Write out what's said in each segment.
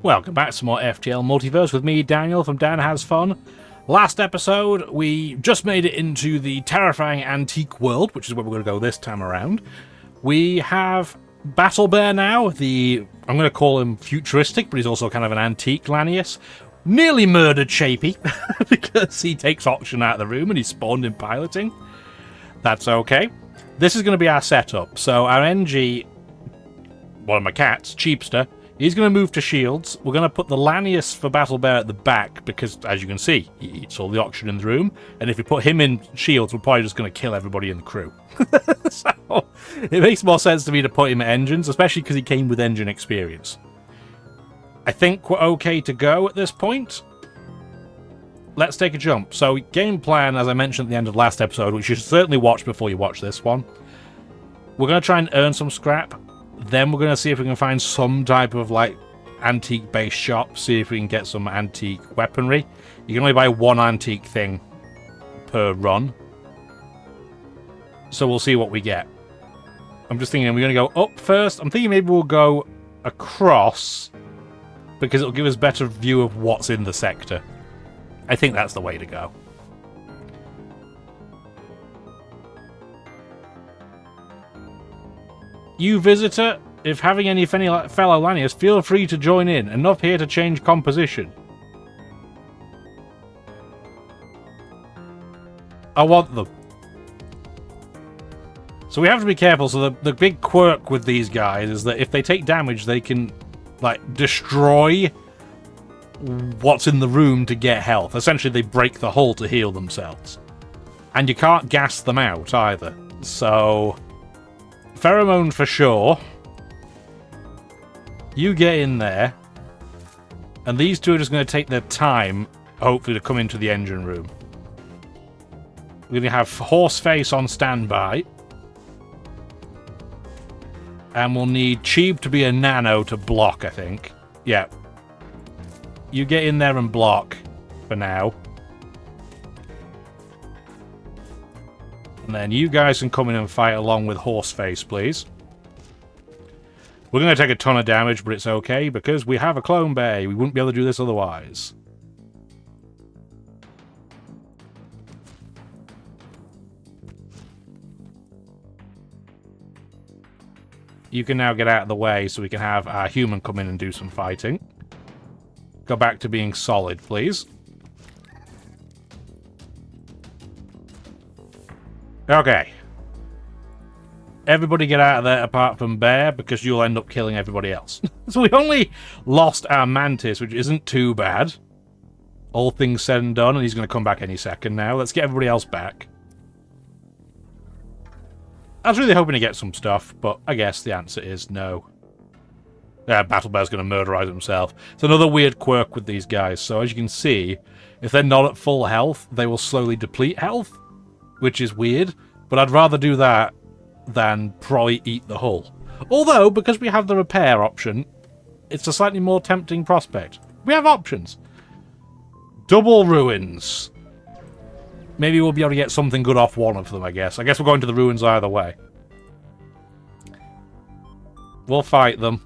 Welcome back to some more FTL Multiverse with me, Daniel, from Dan Has Fun. Last episode, we just made it into the terrifying antique world, which is where we're going to go this time around. We have Battle Bear now, I'm going to call him futuristic, but he's also kind of an antique Lanius. Nearly murdered Shapey, because he takes Auction out of the room and he's spawned in piloting. That's okay. This is going to be our setup. So our NG, one of my cats, Cheapster, he's going to move to shields. We're going to put the Lanius for Battle Bear at the back because, as you can see, he eats all the Auction in the room. And if we put him in shields, we're probably just going to kill everybody in the crew. So it makes more sense to me to put him at engines, especially because he came with engine experience. I think we're okay to go at this point. Let's take a jump. So game plan, as I mentioned at the end of last episode, which you should certainly watch before you watch this one. We're going to try and earn some scrap. Then we're going to see if we can find some type of, like, antique-based shop. See if we can get some antique weaponry. You can only buy one antique thing per run. So we'll see what we get. I'm just thinking, we're going to go up first. I'm thinking maybe we'll go across, because it'll give us a better view of what's in the sector. I think that's the way to go. You visitor, if having any fellow Lanius, feel free to join in. Enough here to change composition. I want them. So we have to be careful. So the big quirk with these guys is that if they take damage, they can, like, destroy what's in the room to get health. Essentially, they break the hull to heal themselves. And you can't gas them out either. So pheromone for sure. You get in there. And these two are just going to take their time, hopefully, to come into the engine room. We're going to have Horseface on standby. And we'll need Cheap to be a nano to block, I think. Yeah. You get in there and block for now. And then you guys can come in and fight along with Horseface, please. We're going to take a ton of damage, but it's okay, because we have a clone bay. We wouldn't be able to do this otherwise. You can now get out of the way so we can have our human come in and do some fighting. Go back to being solid, please. Okay. Everybody get out of there apart from Bear, because you'll end up killing everybody else. So we only lost our Mantis, which isn't too bad. All things said and done, and he's going to come back any second now. Let's get everybody else back. I was really hoping to get some stuff, but I guess the answer is no. Battle Bear's going to murderize himself. It's another weird quirk with these guys. So as you can see, if they're not at full health, they will slowly deplete health, which is weird. But I'd rather do that than probably eat the hull. Although, because we have the repair option, it's a slightly more tempting prospect. We have options. Double ruins. Maybe we'll be able to get something good off one of them, I guess. I guess we're going to the ruins either way. We'll fight them.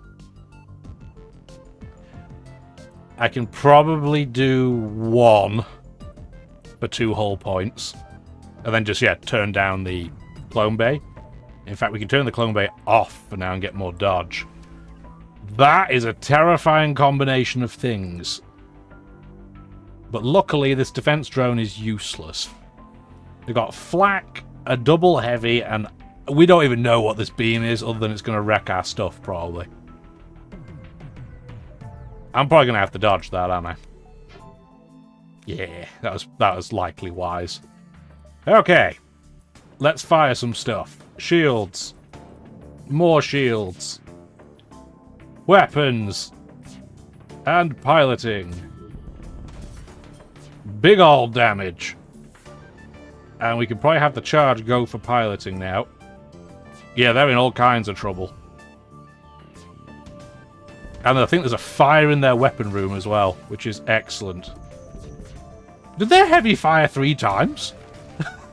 I can probably do one for 2 hull points. And then just, yeah, turn down the clone bay. In fact, we can turn the clone bay off for now and get more dodge. That is a terrifying combination of things. But luckily, this defense drone is useless. We've got flak, a double heavy, and we don't even know what this beam is, other than it's going to wreck our stuff, probably. I'm probably going to have to dodge that, aren't I? Yeah, that was likely wise. Okay. Let's fire some stuff. Shields. More shields. Weapons. And piloting. Big old damage. And we can probably have the charge go for piloting now. Yeah, they're in all kinds of trouble. And I think there's a fire in their weapon room as well, which is excellent. Did their heavy fire 3 times?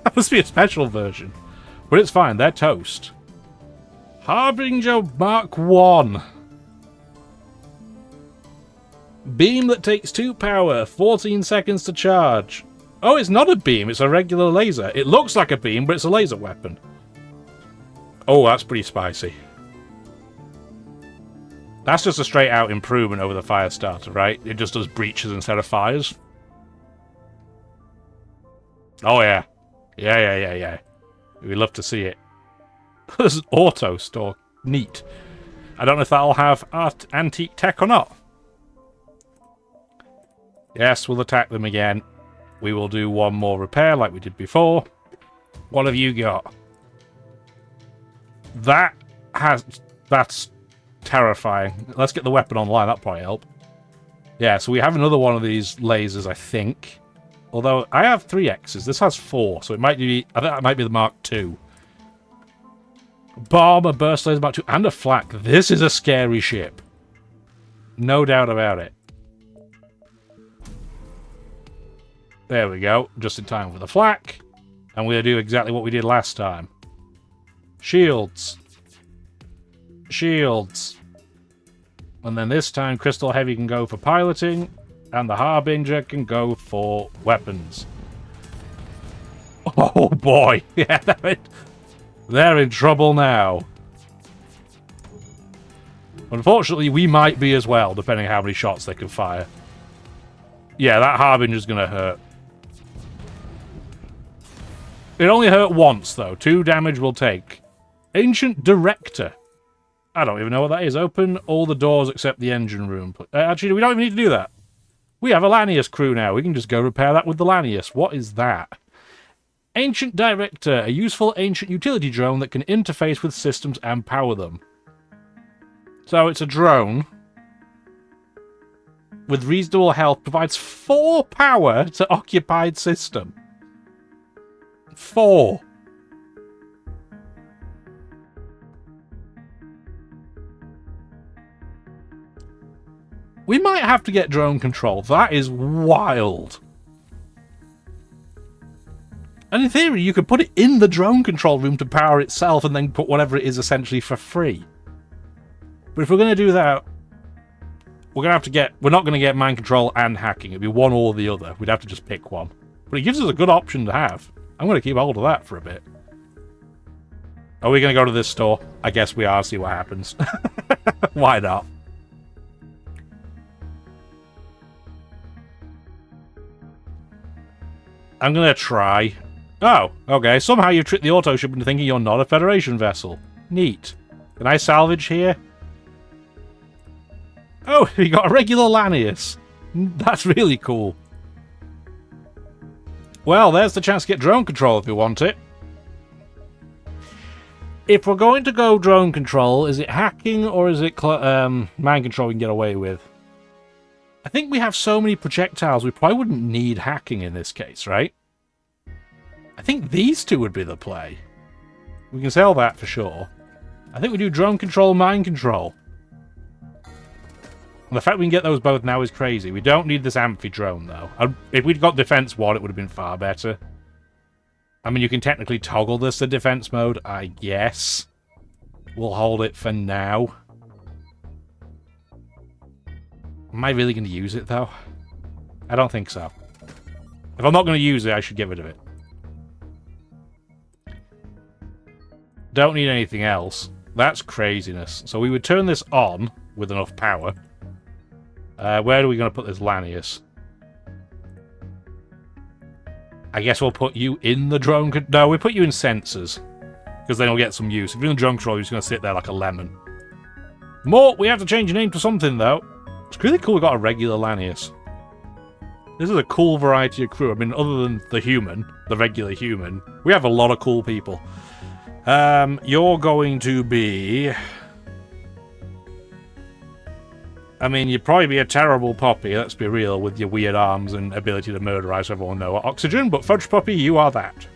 That must be a special version. But it's fine, they're toast. Harbinger Mark 1. Beam that takes 2 power, 14 seconds to charge. Oh, it's not a beam, it's a regular laser. It looks like a beam, but it's a laser weapon. Oh, that's pretty spicy. That's just a straight out improvement over the fire starter, right? It just does breaches instead of fires. Oh, yeah. Yeah. We'd love to see it. There's an auto store. Neat. I don't know if that'll have antique tech or not. Yes, we'll attack them again. We will do one more repair like we did before. What have you got? That's terrifying. Let's get the weapon online. That'll probably help. Yeah, so we have another one of these lasers, I think. Although I have 3 X's. This has 4, so it might be... I think that might be the Mark II. Bomb, a burst laser Mark II, and a flak. This is a scary ship. No doubt about it. There we go. Just in time for the flak. And we'll do exactly what we did last time. Shields. Shields. And then this time, Crystal Heavy can go for piloting. And the Harbinger can go for weapons. Oh boy. Yeah, they're in trouble now. Unfortunately, we might be as well, depending on how many shots they can fire. Yeah, that Harbinger's gonna hurt. It only hurt once, though. 2 damage will take. Ancient Director. I don't even know what that is. Open all the doors except the engine room. Actually, we don't even need to do that. We have a Lanius crew now. We can just go repair that with the Lanius. What is that? Ancient Director. A useful ancient utility drone that can interface with systems and power them. So it's a drone with reasonable health. Provides 4 power to occupied system. 4. We might have to get drone control. That is wild. And in theory, you could put it in the drone control room to power itself and then put whatever it is essentially for free. But if we're going to do that, we're not going to get mind control and hacking. It'd be one or the other. We'd have to just pick one. But it gives us a good option to have. I'm going to keep hold of that for a bit. Are we going to go to this store? I guess we are, see what happens. Why not? I'm going to try. Oh, okay. Somehow you've tricked the auto ship into thinking you're not a Federation vessel. Neat. Can I salvage here? Oh, we got a regular Lanius. That's really cool. Well, there's the chance to get drone control if you want it. If we're going to go drone control, is it hacking or is it mind control we can get away with? I think we have so many projectiles, we probably wouldn't need hacking in this case, right? I think these two would be the play. We can sell that for sure. I think we do drone control, mind control. And the fact we can get those both now is crazy. We don't need this amphi drone, though. If we'd got defense 1, it would have been far better. I mean, you can technically toggle this to defense mode, I guess. We'll hold it for now. Am I really going to use it, though? I don't think so. If I'm not going to use it, I should get rid of it. Don't need anything else. That's craziness. So we would turn this on with enough power. Where are we going to put this Lanius? I guess we'll put you in the drone... No, we put you in sensors. Because then you'll get some use. If you're in the drone control, you're just going to sit there like a lemon. Mort, we have to change your name to something, though. It's really cool we got a regular Lanius. This is a cool variety of crew. I mean, other than the human, the regular human, we have a lot of cool people. You're going to be... I mean, you'd probably be a terrible Poppy, let's be real, with your weird arms and ability to murderize everyone know oxygen, but Fudge Poppy, you are that.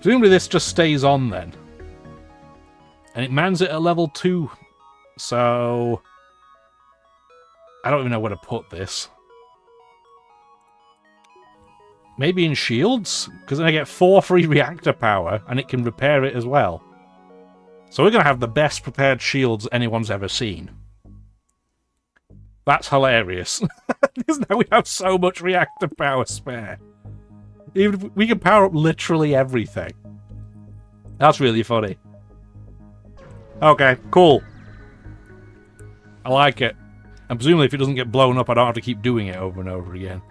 Presumably this just stays on then. And it mans it at level 2. So... I don't even know where to put this. Maybe in shields? Because then I get 4 free reactor power, and it can repair it as well. So we're going to have the best prepared shields anyone's ever seen. That's hilarious. Because now we have so much reactor power spare. Even if we can power up literally everything. That's really funny. Okay, cool. I like it. And presumably if it doesn't get blown up, I don't have to keep doing it over and over again.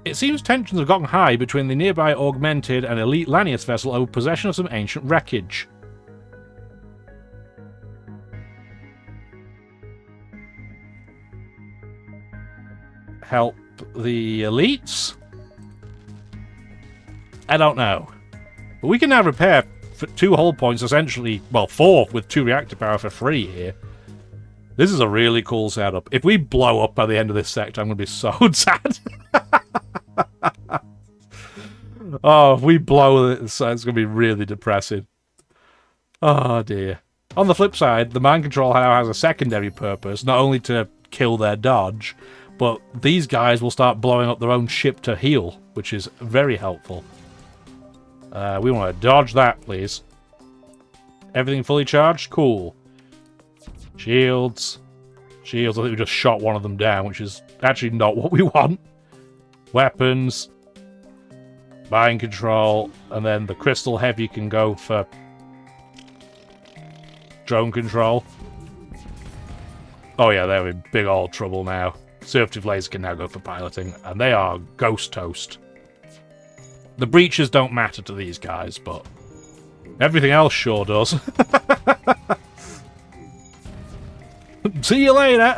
It seems tensions have gotten high between the nearby augmented and elite Lanius vessel over possession of some ancient wreckage. Help the elites? I don't know. But we can now repair for 2 hull points, essentially, well, 4 with 2 reactor power for free here. This is a really cool setup. If we blow up by the end of this sector, I'm going to be so sad. Oh, if we blow it, it's going to be really depressing. Oh, dear. On the flip side, the mind control now has a secondary purpose, not only to kill their dodge, but these guys will start blowing up their own ship to heal, which is very helpful. We want to dodge that, please. Everything fully charged? Cool. Shields. Shields, I think we just shot one of them down, which is actually not what we want. Weapons. Mind control. And then the crystal heavy can go for drone control. Oh yeah, they're in big old trouble now. Conservative laser can now go for piloting, and they are ghost toast. The breaches don't matter to these guys, but everything else sure does. See you later!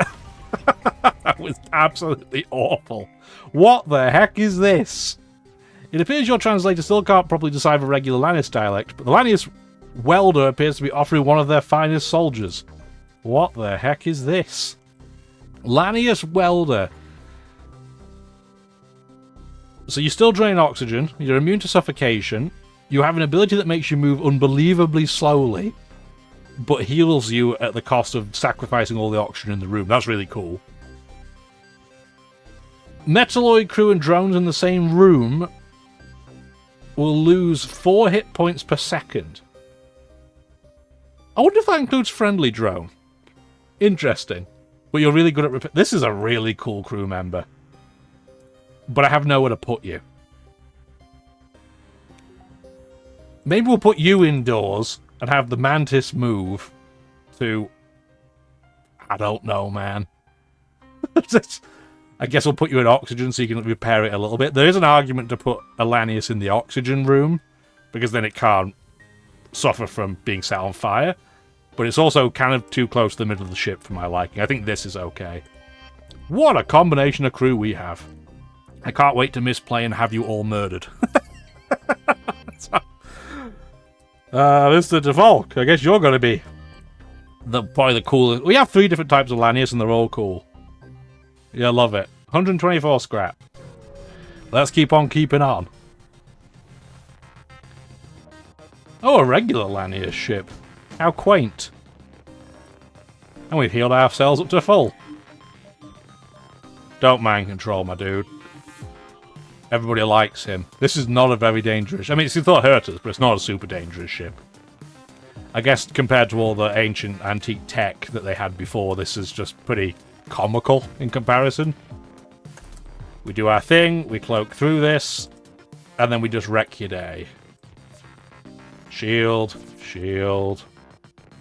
That was absolutely awful. What the heck is this? It appears your translator still can't properly decipher regular Lanius dialect, but the Lanius welder appears to be offering one of their finest soldiers. What the heck is this? Lanius welder. So you still drain oxygen, you're immune to suffocation, you have an ability that makes you move unbelievably slowly, but heals you at the cost of sacrificing all the oxygen in the room. That's really cool. Metalloid crew and drones in the same room will lose 4 hit points per second. I wonder if that includes friendly drone. Interesting. But you're really good at this is a really cool crew member. But I have nowhere to put you. Maybe we'll put you indoors and have the Mantis move to... I don't know, man. I guess we'll put you in oxygen so you can repair it a little bit. There is an argument to put Lanius in the oxygen room, because then it can't suffer from being set on fire. But it's also kind of too close to the middle of the ship for my liking. I think this is okay. What a combination of crew we have. I can't wait to misplay and have you all murdered. Mr. DeVolk, I guess you're going to be probably the coolest. We have 3 different types of Lanius and they're all cool. Yeah, love it. 124 scrap. Let's keep on keeping on. Oh, a regular Lanius ship. How quaint. And we've healed ourselves up to full. Don't mind control, my dude. Everybody likes him. This is not a very dangerous... I mean, it's thought hurt us, but it's not a super dangerous ship. I guess compared to all the ancient antique tech that they had before, this is just pretty comical in comparison. We do our thing, we cloak through this, and then we just wreck your day. Shield, shield,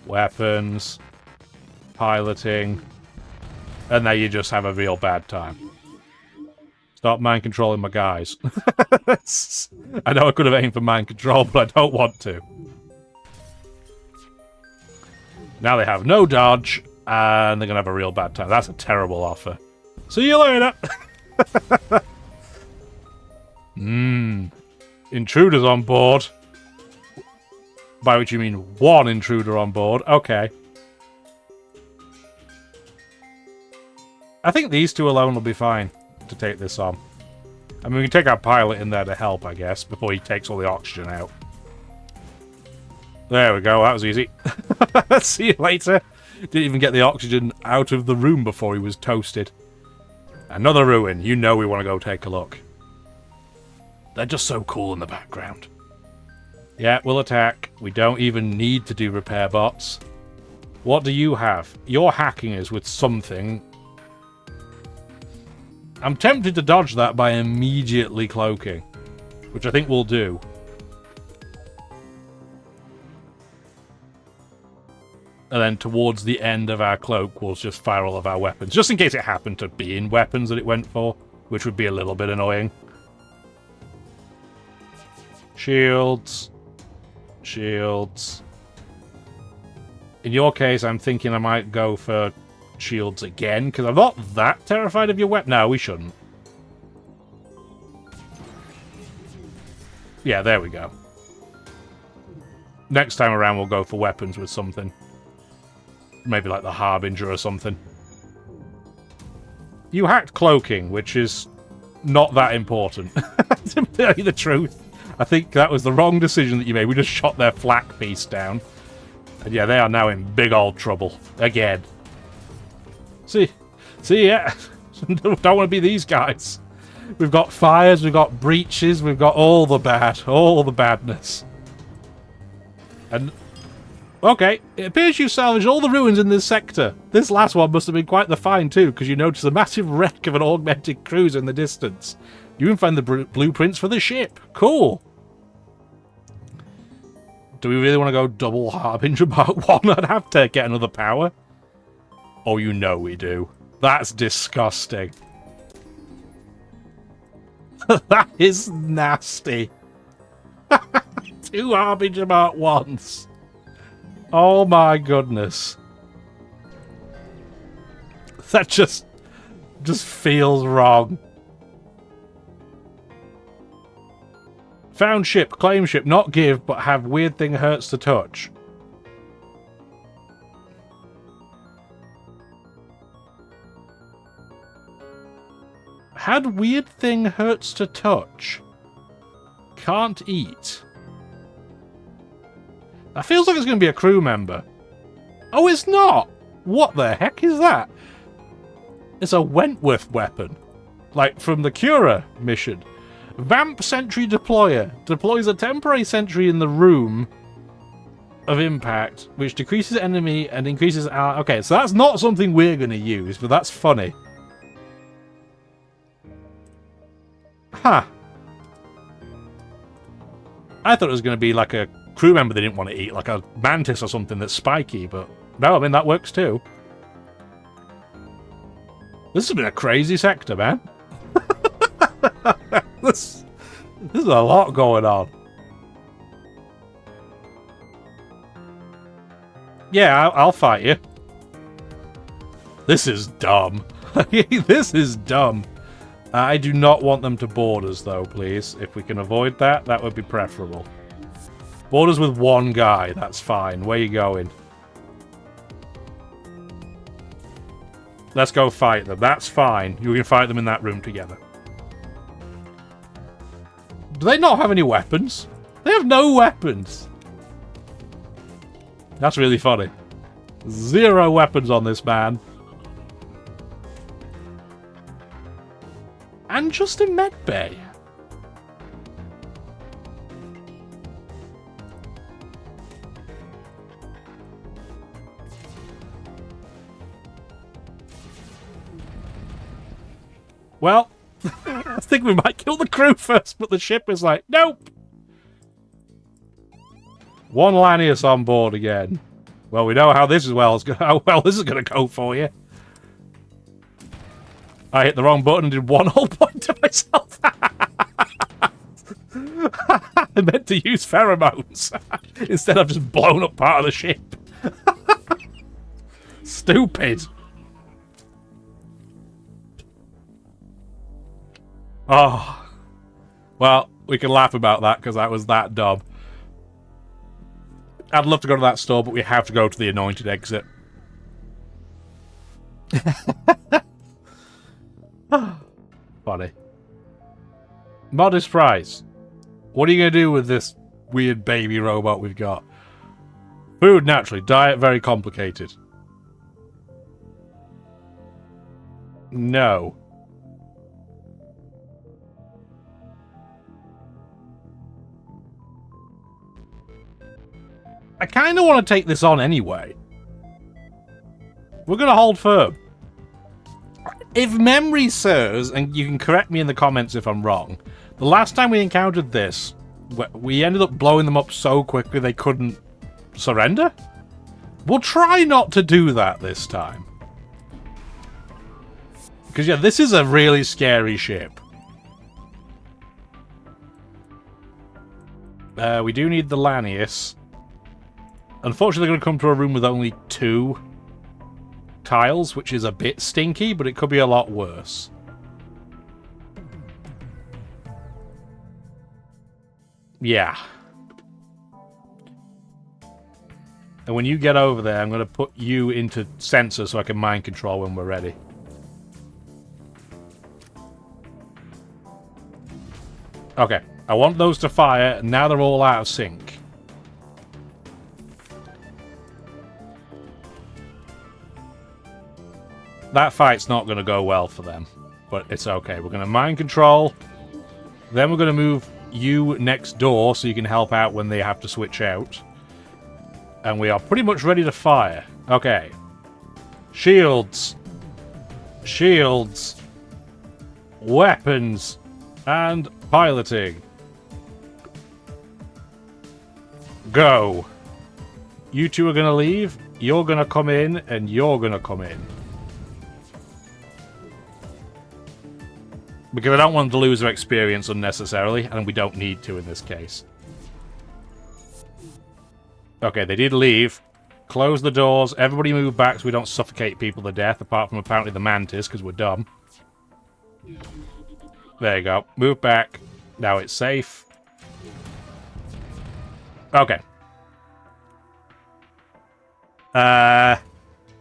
weapons, piloting, and now you just have a real bad time. Stop mind controlling my guys. I know I could have aimed for mind control, but I don't want to. Now they have no dodge, and they're going to have a real bad time. That's a terrible offer. See you later! Intruders on board. By which you mean 1 intruder on board. Okay. I think these 2 alone will be fine to take this on. I mean, we can take our pilot in there to help, I guess, before he takes all the oxygen out. There we go, that was easy. See you later. Didn't even get the oxygen out of the room before he was toasted. Another ruin. You know we want to go take a look. They're just so cool in the background. Yeah, we'll attack. We don't even need to do repair bots. What do you have? Your hacking is with something. I'm tempted to dodge that by immediately cloaking, which I think we'll do. And then towards the end of our cloak, we'll just fire all of our weapons. Just in case it happened to be in weapons that it went for, which would be a little bit annoying. Shields. Shields. In your case, I'm thinking I might go for shields again, because I'm not that terrified of your weapon. No, we shouldn't. Yeah, there we go. Next time around, we'll go for weapons with something. Maybe like the Harbinger or something. You hacked cloaking, which is not that important. To tell you the truth, I think that was the wrong decision that you made. We just shot their flak piece down. And yeah, they are now in big old trouble. Again. See, yeah. Don't want to be these guys. We've got fires, we've got breaches, we've got all the badness. And, okay, it appears you salvaged all the ruins in this sector. This last one must have been quite the find too, because you notice a massive wreck of an augmented cruiser in the distance. You even find the blueprints for the ship. Cool. Do we really want to go double Harbinger Mark 1? I'd have to get another power. Oh, you know we do. That's disgusting. That is nasty. 2 Harbinger Mark 1s. Oh my goodness. That just feels wrong. Found ship, claim ship, not give, but have weird thing hurts to touch. Had weird thing hurts to touch. Can't eat. That feels like it's going to be a crew member. Oh, it's not! What the heck is that? It's a Wentworth weapon. Like from the C.U.R.A. mission. Vamp Sentry Deployer. Deploys a temporary sentry in the room of impact, which decreases enemy and increases our... Okay, so that's not something we're going to use, but that's funny. Huh. I thought it was going to be like a crew member they didn't want to eat, like a mantis or something that's spiky, but no, I mean, that works too. This has been a crazy sector, man. This is a lot going on. Yeah, I'll fight you. This is dumb. This is dumb. I do not want them to board us, though, please. If we can avoid that, that would be preferable. Board us with one guy, that's fine. Where you going? Let's go fight them. That's fine. You can fight them in that room together. Do they not have any weapons? They have no weapons. That's really funny. 0 weapons on this man. And just a med bay. Well, I think we might kill the crew first, but the ship is like, nope. 1 Lanius on board again. Well, we know how this is how well this is going to go for you. I hit the wrong button and did 1 whole point to myself. I meant to use pheromones. Instead, I've just blown up part of the ship. Stupid. Oh. Well, we can laugh about that because that was that dumb. I'd love to go to that store, but we have to go to the anointed exit. Funny. Modest price. What are you going to do with this weird baby robot we've got? Food, naturally. Diet, very complicated. No. I kind of want to take this on anyway. We're going to hold firm. If memory serves, and you can correct me in the comments if I'm wrong, the last time we encountered this, we ended up blowing them up so quickly they couldn't surrender? We'll try not to do that this time. Because, yeah, this is a really scary ship. We do need the Lanius. Unfortunately, they're going to come to a room with only 2 tiles, which is a bit stinky, but it could be a lot worse. Yeah. And when you get over there, I'm going to put you into sensor so I can mind control when we're ready. Okay. I want those to fire. Now they're all out of sync. That fight's not going to go well for them. But it's okay. We're going to mind control. Then we're going to move you next door so you can help out when they have to switch out. And we are pretty much ready to fire. Okay. Shields. Shields. Weapons. And piloting. Go. You two are going to leave. You're going to come in. And you're going to come in. Because I don't want them to lose their experience unnecessarily. And we don't need to in this case. Okay, they did leave. Close the doors. Everybody move back so we don't suffocate people to death. Apart from apparently the Mantis, because we're dumb. There you go. Move back. Now it's safe. Okay.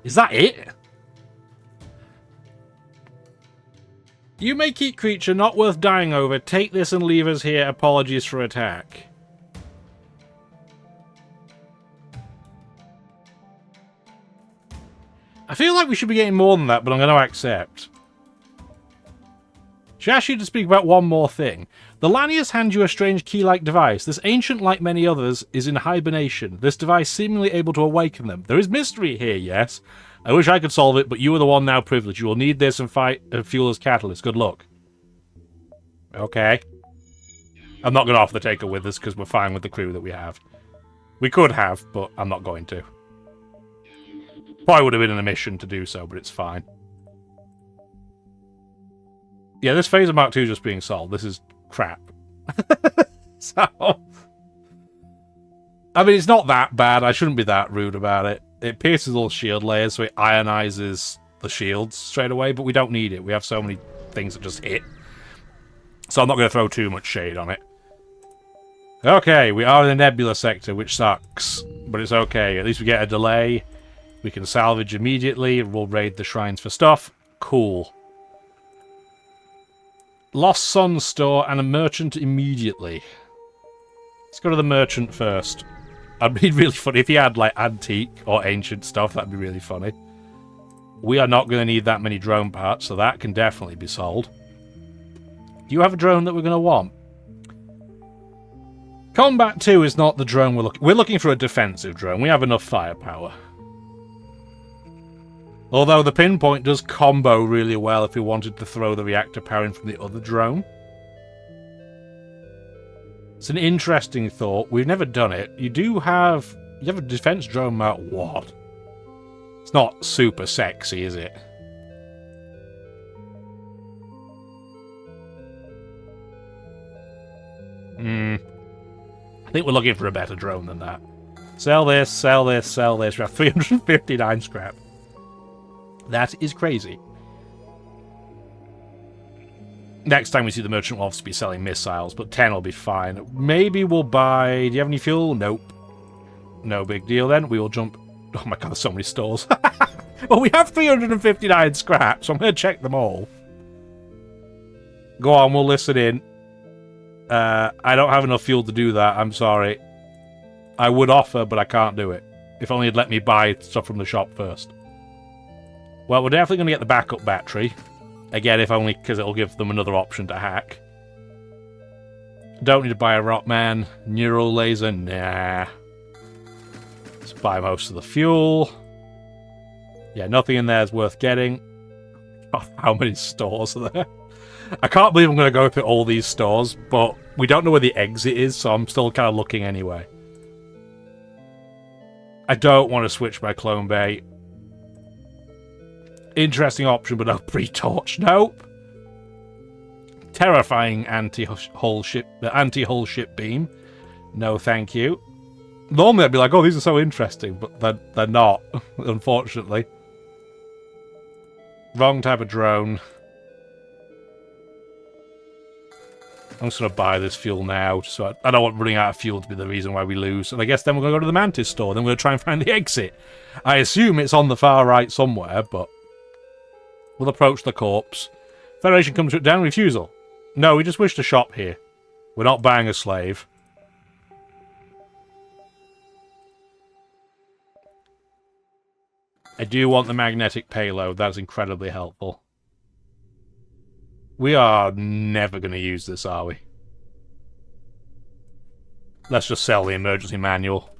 Is that it? You may keep creature not worth dying over. Take this and leave us here. Apologies for attack. I feel like we should be getting more than that, but I'm going to accept. She asked you to speak about one more thing. The Lanius hands you a strange key-like device. This ancient, like many others, is in hibernation. This device seemingly able to awaken them. There is mystery here, yes. I wish I could solve it, but you are the one now privileged. You will need this and fight and fuel as catalyst. Good luck. Okay. I'm not going to offer the taker with us because we're fine with the crew that we have. We could have, but I'm not going to. Probably would have been an omission to do so, but it's fine. Yeah, this Phaser Mark II just being sold. This is crap. So... I mean, it's not that bad. I shouldn't be that rude about it. It pierces all shield layers, so it ionizes the shields straight away, but we don't need it. We have so many things that just hit. So I'm not going to throw too much shade on it. Okay, we are in the Nebula sector, which sucks. But it's okay. At least we get a delay. We can salvage immediately. We'll raid the shrines for stuff. Cool. Lost Sun store and a merchant immediately. Let's go to the merchant first. That'd be really funny if he had, like, antique or ancient stuff. That'd be really funny. We are not going to need that many drone parts, so that can definitely be sold. Do you have a drone that we're going to want? Combat 2 is not the drone we're looking... We're looking for a defensive drone. We have enough firepower. Although the pinpoint does combo really well if we wanted to throw the reactor power in from the other drone. It's an interesting thought. We've never done it. You have a defense drone mount. What? It's not super sexy, is it? I think we're looking for a better drone than that. Sell this, sell this, sell this. We have 359 scrap. That is crazy. Next time we see the merchant, we'll obviously be selling missiles, but 10 will be fine. Maybe we'll buy... Do you have any fuel? Nope. No big deal then. We will jump... Oh my god, there's so many stores. Well, we have 359 scrap, so I'm going to check them all. Go on, we'll listen in. I don't have enough fuel to do that, I'm sorry. I would offer, but I can't do it. If only you'd let me buy stuff from the shop first. Well, we're definitely going to get the backup battery. Again, if only because it'll give them another option to hack. Don't need to buy a Rotman. Neural laser, nah. Let's buy most of the fuel. Yeah, nothing in there is worth getting. God, how many stores are there? I can't believe I'm going to go through all these stores, but we don't know where the exit is, so I'm still kind of looking anyway. I don't want to switch my clone bay. Interesting option, but no pre-torch. Nope. Terrifying anti-hull ship beam. No, thank you. Normally I'd be like, oh, these are so interesting, but they're not, unfortunately. Wrong type of drone. I'm just going to buy this fuel now, so I don't want running out of fuel to be the reason why we lose. And I guess then we're going to go to the Mantis store, then we're going to try and find the exit. I assume it's on the far right somewhere, but we'll approach the corpse. Federation comes to it down, refusal. No, we just wish to shop here. We're not buying a slave. I do want the magnetic payload. That's incredibly helpful. We are never going to use this, are we? Let's just sell the emergency manual.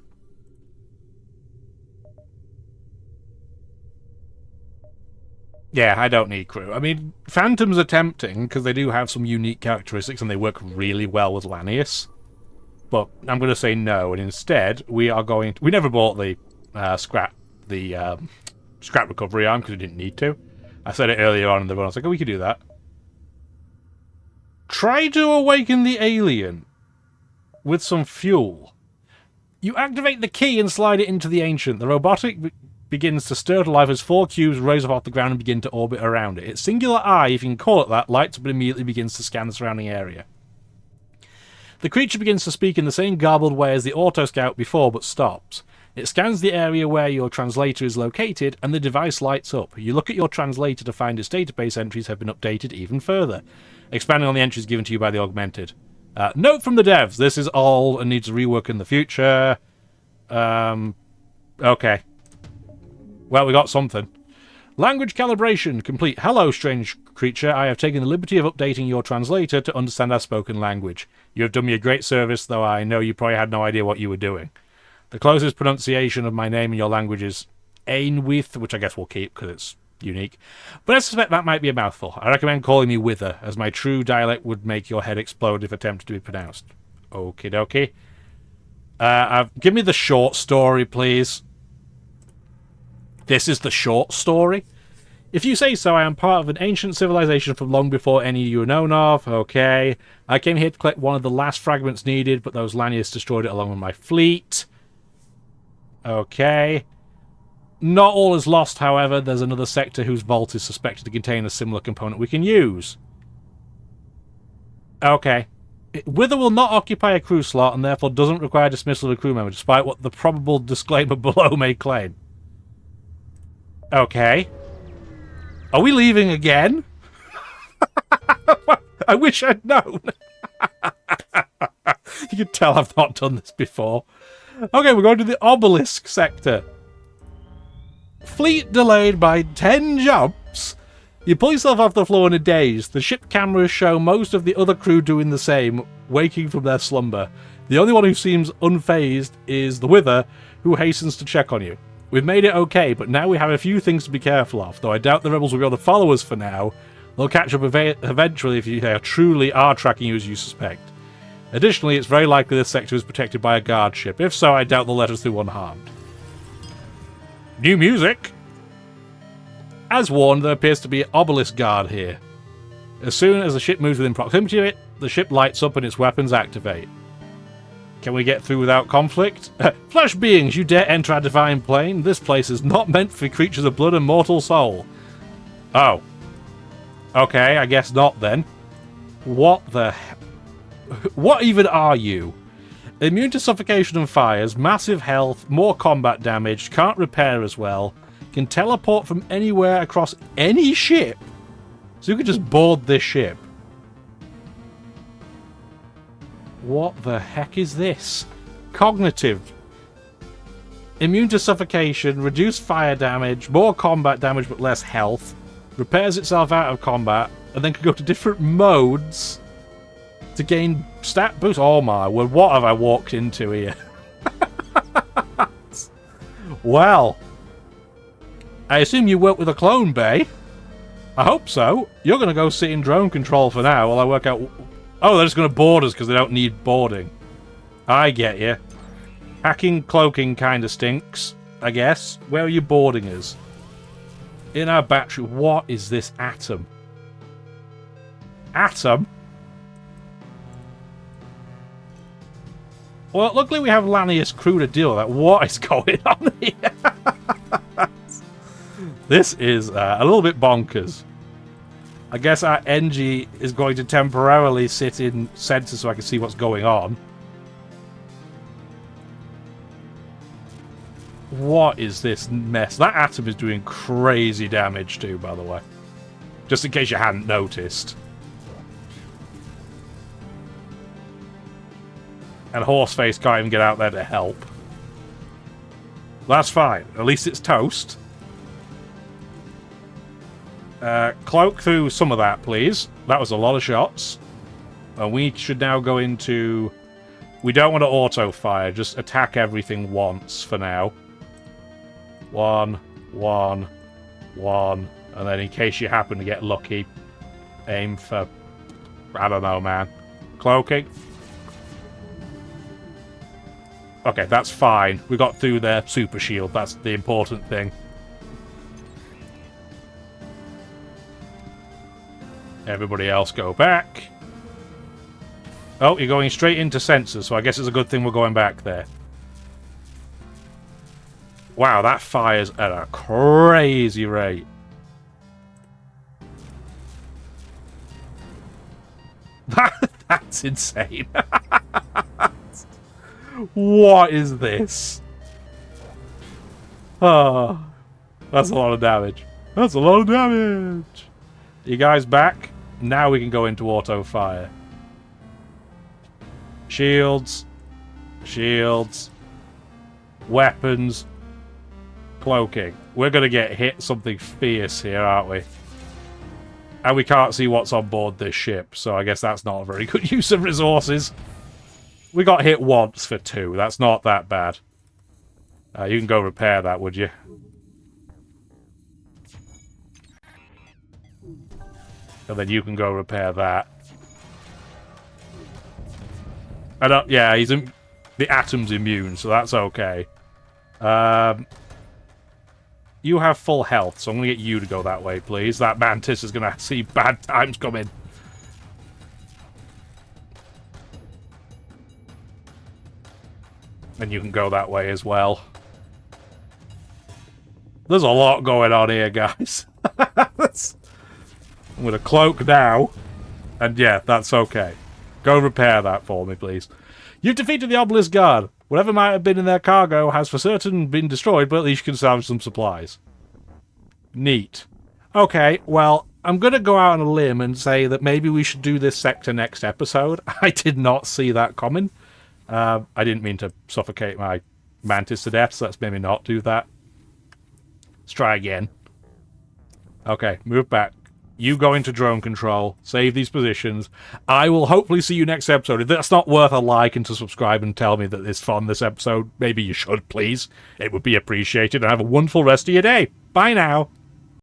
Yeah, I don't need crew. I mean, Phantoms are tempting, because they do have some unique characteristics, and they work really well with Lanius. But I'm going to say no, and instead, we are going to... We never bought the scrap recovery arm, because we didn't need to. I said it earlier on in the run. I was like, oh, we could do that. Try to awaken the alien with some fuel. You activate the key and slide it into the Ancient. The robotic begins to stir to life as 4 cubes rise up off the ground and begin to orbit around it. Its singular eye, if you can call it that, lights up and immediately begins to scan the surrounding area. The creature begins to speak in the same garbled way as the Auto-Scout before, but stops. It scans the area where your translator is located, and the device lights up. You look at your translator to find its database entries have been updated even further, expanding on the entries given to you by the Augmented. Note from the devs, this is all and needs rework in the future. Okay. Well, we got something. Language calibration complete. Hello, strange creature. I have taken the liberty of updating your translator to understand our spoken language. You have done me a great service, though I know you probably had no idea what you were doing. The closest pronunciation of my name in your language is Ainwith, which I guess we'll keep because it's unique. But I suspect that might be a mouthful. I recommend calling me Wither, as my true dialect would make your head explode if attempted to be pronounced. Okie dokie. Give me the short story, please. This is the short story. If you say so, I am part of an ancient civilization from long before any you are known of. Okay. I came here to collect one of the last fragments needed, but those Lanius destroyed it along with my fleet. Okay. Not all is lost, however. There's another sector whose vault is suspected to contain a similar component we can use. Okay. Wither will not occupy a crew slot and therefore doesn't require dismissal of a crew member, despite what the probable disclaimer below may claim. Okay. Are we leaving again? I wish I'd known. You can tell I've not done this before. Okay, we're going to the obelisk sector. Fleet delayed by 10 jumps. You pull yourself off the floor in a daze. The ship cameras show most of the other crew doing the same, waking from their slumber. The only one who seems unfazed is the Wither, who hastens to check on you. We've made it okay, but now we have a few things to be careful of, though I doubt the rebels will be able to follow us for now. They'll catch up eventually if they truly are tracking you as you suspect. Additionally, it's very likely this sector is protected by a guard ship. If so, I doubt they'll let us through unharmed. New music! As warned, there appears to be an obelisk guard here. As soon as the ship moves within proximity of it, the ship lights up and its weapons activate. Can we get through without conflict? Flesh beings, you dare enter our divine plane? This place is not meant for creatures of blood and mortal soul. Oh. Okay, I guess not then. What the... What even are you? Immune to suffocation and fires, massive health, more combat damage, can't repair as well, can teleport from anywhere across any ship. So you could just board this ship. What the heck is this? Cognitive. Immune to suffocation, reduced fire damage, more combat damage but less health, repairs itself out of combat, and then can go to different modes to gain stat boost. Oh my word, what have I walked into here? Well, I assume you work with a clone bay. I hope so. You're going to go sit in drone control for now while I work out... Oh, they're just going to board us because they don't need boarding. I get you. Hacking, cloaking kind of stinks, I guess. Where are you boarding us? In our battery. What is this atom? Atom? Well, luckily we have Lanius crew to deal with that. What is going on here? This is a little bit bonkers. I guess our NG is going to temporarily sit in center so I can see what's going on. What is this mess? That atom is doing crazy damage too, by the way. Just in case you hadn't noticed. And Horseface can't even get out there to help. That's fine. At least it's toast. Cloak through some of that, please. That was a lot of shots. And we should now go into... We don't want to auto-fire. Just attack everything once for now. 1, 1, 1. And then in case you happen to get lucky, aim for... I don't know, man. Cloaking. Okay, that's fine. We got through their super shield. That's the important thing. Everybody else go back. Oh, you're going straight into sensors, so I guess it's a good thing we're going back there. Wow, that fires at a crazy rate. That's insane. What is this? Oh, that's a lot of damage. That's a lot of damage. You guys back? Now we can go into auto fire. Shields. Shields. Weapons. Cloaking. We're going to get hit something fierce here, aren't we? And we can't see what's on board this ship, so I guess that's not a very good use of resources. We got hit once for 2. That's not that bad. You can go repair that, would you? And then you can go repair that. Yeah, the atom's immune, so that's okay. You have full health, so I'm going to get you to go that way, please. That mantis is going to see bad times coming. And you can go that way as well. There's a lot going on here, guys. I'm going to cloak now. And yeah, that's okay. Go repair that for me, please. You've defeated the Obelisk Guard. Whatever might have been in their cargo has for certain been destroyed, but at least you can salvage some supplies. Neat. Okay, well, I'm going to go out on a limb and say that maybe we should do this sector next episode. I did not see that coming. I didn't mean to suffocate my mantis to death, so let's maybe not do that. Let's try again. Okay, move back. You go into drone control, save these positions. I will hopefully see you next episode. If that's not worth a like and to subscribe and tell me that it's fun this episode, maybe you should, please. It would be appreciated. And have a wonderful rest of your day. Bye now.